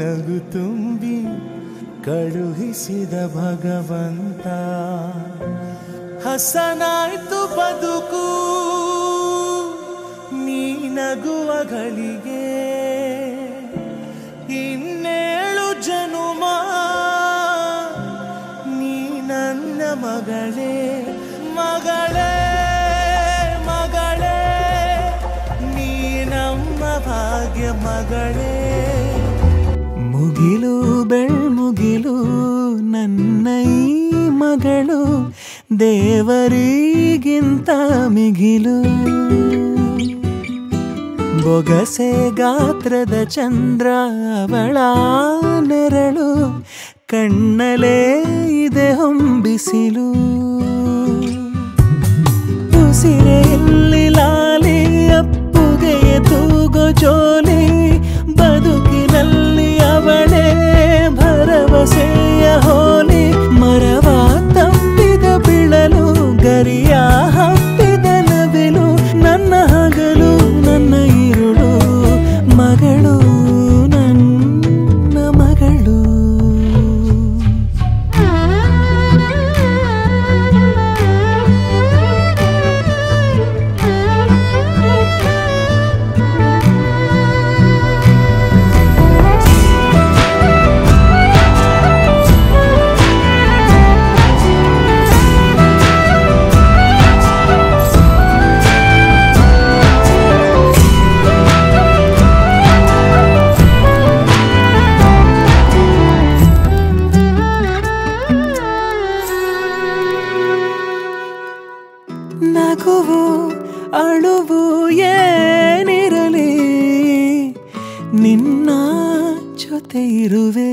ನಗು ತುಂಬಿ ಕಳುಹಿಸಿದ ಭಗವಂತ ಹಸನಾಯ್ತು ಬದುಕು ನೀ ನಗುವ ಗಳಿಗೆ ಇನ್ನೇಳು ಜನುಮ ನೀ ನನ್ನ ಮಗಳೇ ಮಗಳೇ ಮಗಳೇ ನೀ ನಮ್ಮ ಭಾಗ್ಯ ಮಗಳೇ ಮುಗಿಲು ಬೆಳ್ಮುಗಿಲು ನನ್ನ ಈ ಮಗಳು ದೇವರಿಗಿಂತ ಮಿಗಿಲು ಬೊಗಸೆ ಗಾತ್ರದ ಚಂದ್ರ ಅವಳ ನೆರಳು ಕಣ್ಣಲೇ ಇದೆ ಹೊಂಬಿಸಿಲು ಉಸಿರೆಯಲ್ಲಿ ಲಾಲಿ ಅಪ್ಪುಗೆಯ ತೂಗೋ ಜೋಲಿ ಬದುಕಿನಲ್ಲಿ ಅವಳೇ ಭರವಸೆಯ ಹೋಲಿ ಮರವ ತಪ್ಪಿದ ಬಿಳಲು ಗರಿಯ ಹಪ್ಪಿದ ನವಿಲು ನನ್ನ ಹಗಲು ನನ್ನ ಇರುಳು ಮಗಳು ನನ್ನ ಮಗಳು ನಗುವು ಅಳುವು ಏನಿರಲಿ ನಿನ್ನ ಜೊತೆ ಇರುವೆ